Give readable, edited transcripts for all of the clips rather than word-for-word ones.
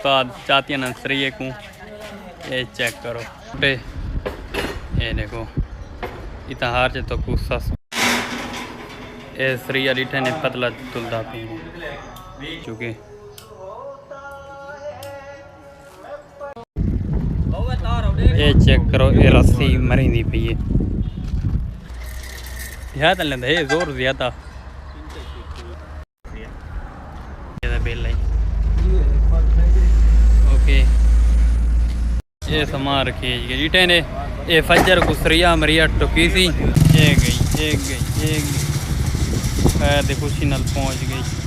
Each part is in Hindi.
उस्ताद चाहती है ना सरिये को ये चेक करो बे ये देखो इतना हार से तो कुछ ये सरिया डिठे ने पतला तुलदा पी चुके ये चेक करो ये रस्सी मरी पी है ज़्यादा लेंदा है जोर ज़्यादा बिल ओके ये सामान रखी है ने ये फजर को सरिया मरिया टुकी सी ये गई खैर खुशी नाल पहुंच गई।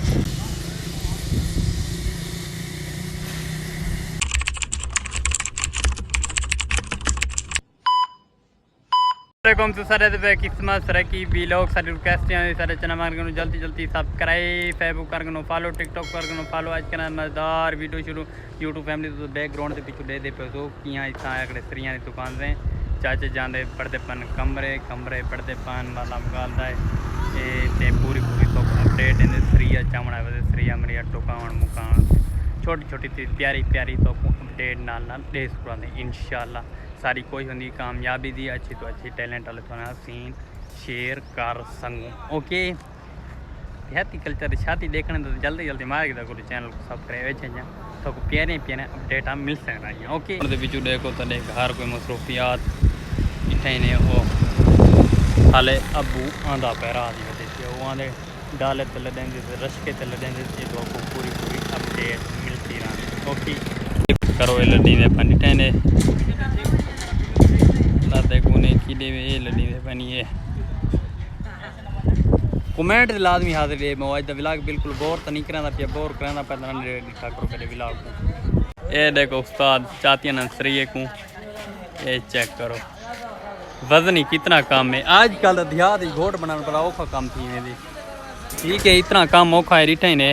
तो सारे किस्मत सर की भी लोग सारी रिक्वेस्ट हैं सारे चैनल मार्ग जल्दी सब्सक्राइब फेसबुक कर फॉलो टिकटॉक कर फॉलो आज के मजेदार वीडियो शुरू यूट्यूब फैमिली तो बैकग्राउंड के पिछू दे पे सो कि इतना अगले सरिया की दुकान से चाचे जाते पढ़ते पन कमरे पढ़ते पन वाला गालता है पूरी तो अपडेट इन सरिया चावना सरिया मरिया टुकावन मुकान छोटी प्यारी तो अपडेट नाल दे सकते इंशाल्लाह सारी कोई होंगी कामयाबी दी अच्छी तो अच्छी टैलेंट वाले तो सीन शेयर कर संगू ओके देहाती कल्चर शादी देखने तो जल्दी मार के चैनल को सब्सक्राइब तो प्यारे अपडेट मिल सकता है ओके बिचू देखो तो देख हर कोई मसरूफियात इतने ने वो हाले अबू आंदा पैरा दी देखिए वो आंदे डाले तले देंगे रशके तले देंगे तो पूरी अपडेट मिलती रहा ओके करो ये लड़ी ने पंडित ने देखो ने किले में ये लड़ी दे पानी है कमेंट लाजमी हाजिर है मैं आज दा व्लॉग बिल्कुल बोर तो नहीं करांदा पे बोर करांदा पर ना दिखा करो मेरे व्लॉग को ये देखो उस्ताद चाहती है ना सरिये को ये चेक करो वजन ही कितना कम है आजकल देहात घोट बनाने पर औखा काम थी मेरी ठीक है इतना काम औखा है रिठे ने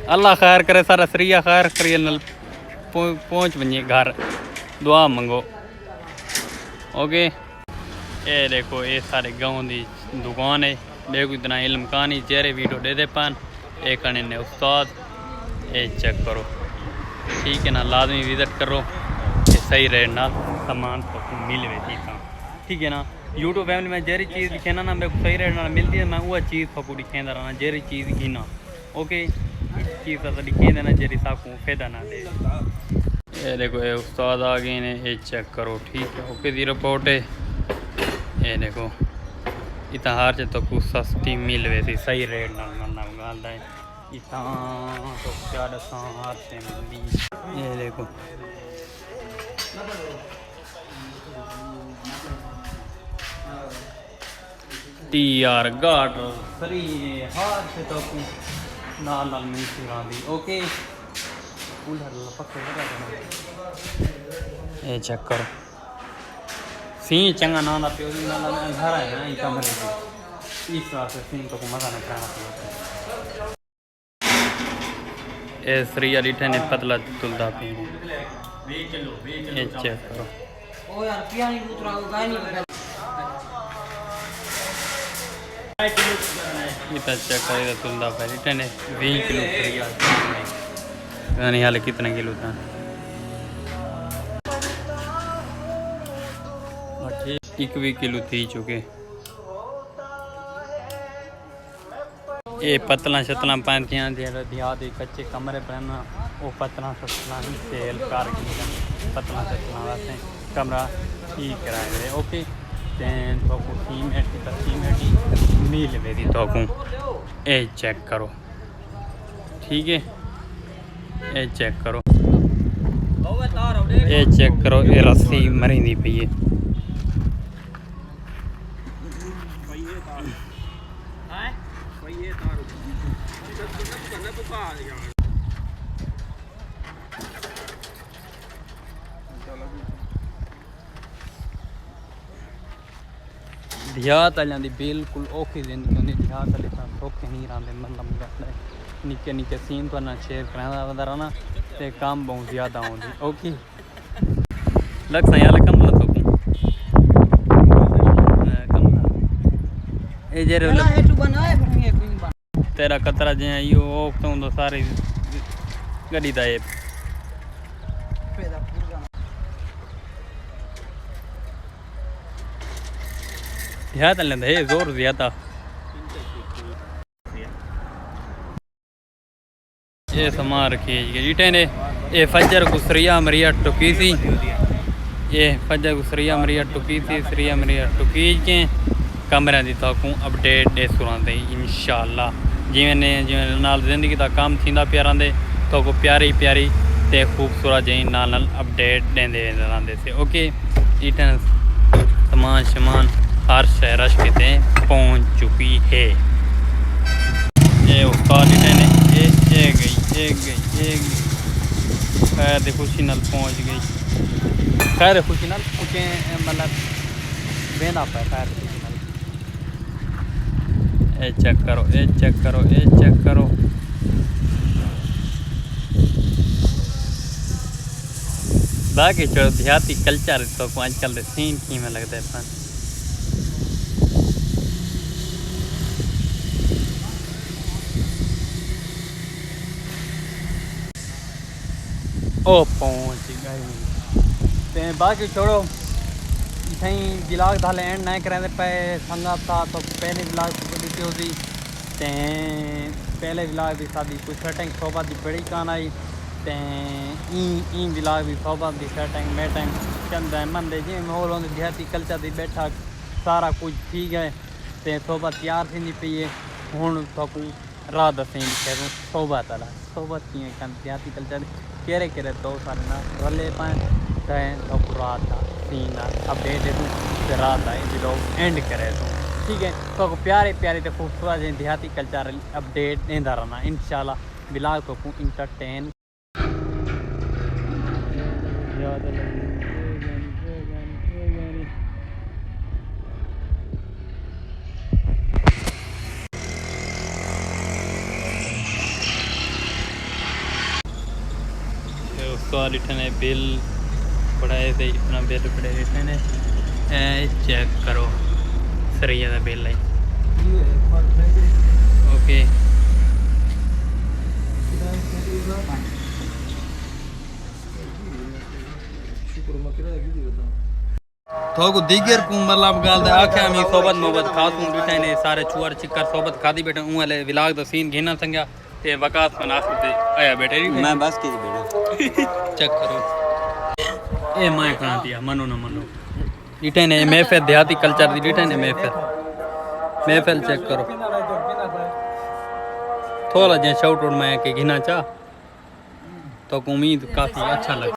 अल्लाह खैर करे सारा सरिया खैर करिए नल पहुँच बनिए घर दुआ मंगो ओके ये देखो ये सारे गाँव की दुकान है देखो इतना इल्म कहानी चेहरे वीडियो दे पान ये करने ने उस्ताद ये चेक करो ठीक है ना लाजमी विजिट करो ये सही रेट ना सामान तो मिल वे ठीक है ना यूट्यूब फैमिली में जेरी चीज़ दिखेना ना मेरे को सही रेट ना मिलती है मैं वो चीज़ फकू दिखेंदा रहना जेरी चीज़ गिना ओके चीज़ तो दिखेंदा ना जेरी साकू फायदा ना दे ये देखो ये उस्ताद आ गए ने ये चेक करो ठीक है ओके दी रिपोर्ट है ये देखो इतना हार से तो कुछ सस्ती मिल वैसी सही रेट ना गालता है इतना तो क्या हार से मिलती ये देखो टी आर गाट सरी हार से तो नाल मिलती रही ओके ये चेक करो सी चंगा ना प्यो घर है ना कमरे इस वास्ते सी तो मजा नहीं खाना ये सरिया डिठे ने पतला तुलदा पी ये चेक करो इतना चेक करे तुलदा पे डिठे ने 20 किलो सरिया नहीं हाल कितना किलो था 21 किलो थी चुके ये पतला शतला पैंतियाँ दिहात कच्चे कमरे पहना वो पतला शतला ही सेल कर पतला शतला वास्ते कमरा ठीक कराए गए ओके तो सीमेंट मिल मेरी तो ये चेक करो ठीक है ये चेक करो ये रस्सी मरी पी है देहात वालों की बिल्कुल औखी जिंदगी होंगी देहात वाले सौखे नहीं रहा मतलब निक्के सीन तो ना शेयर कराना बंदा रहना तो काम बहुत ज़्यादा आती ओके लग सा यार कम लग तेरा कतरा जो यो तो सारे गड्डी का ज़्यादा लेंदा है जोर ज़्यादा। ये सामान रखिए इटे ने ये फजर गुसरिया मरिया टुकी सी ये फजर गुसरिया मरिया टुकी सी सरिया मरिया टुकी के कमरे की तकू अपडेट दे सुनाते इंशाअल्लाह जिवें ने जिवें नाल जिंदगी का काम थींदा पिया रहिंदे तो को प्यारी प्यारी ते खूबसूरत जी नाल अपडेट देंदे रहंदे से। ओके इटन सामान शमान हर शहर रश किते पहुंच चुकी है। ये उस्ताद इटे ने ये गई खैर खुशी नाल पहुंच गई खैर खुशी नाल कुछ मतलब बेना पे खैर खुशी नाल ए चेक करो ए चेक करो ए चेक करो बाकी जो देहाती कल्चर तो आजकल के सीन की में लगता है ओ पहुंच गए। बाकी छोड़ो इतनी ब्लॉग थाले एंड नहीं करेंगे पे संगत था तो पहले ब्लॉग दी होती ते पहले ब्लॉग की सादी कुछ सेटिंग सोबत की बड़ी कान आई ते ई ब्लॉग भी सोबत की सेटिंग मेटिंग चंद मंदे जी माहौल होंगे देहाती कल्चर की बैठक सारा कुछ ठीक है ते सोबत तैयार थी पी है हूँ थकू रात दसें कह सोबत वाला सोबत की देहाती कल्चर केरे केरे दो सारे ना रले पाए तो रात का सीन अपडेट दे दूँ तो रात का ये लोग एंड करे दूँ ठीक है। तो प्यारे प्यारे तो खूबसूरत देहाती कल्चर अपडेट देता रहना इंशाल्लाह ब्लॉग को इंटरटेन इतने बिल पढ़ाए थे इतना बिल पढ़े इतने चेक करो सरिया का बिल है। ओके तो को दीगर को मतलब गाल दे आख्या मी सोबत मोहब्बत खास हूं बैठे ने सारे चुअर चिक्कर सोबत खादी बैठे हूं वाले विलाग द सीन घेना संगा ते वकास में आखिर ते आया बैठे मैं बस की बैठा चेक करो ए मैं खाना दिया मनो ना मनो इटे ने महफिल देहाती कल्चर दी इटे ने महफिल चेक करो थोड़ा जे शाउट आउट मैं के घिना चा तो उम्मीद काफी अच्छा लगा।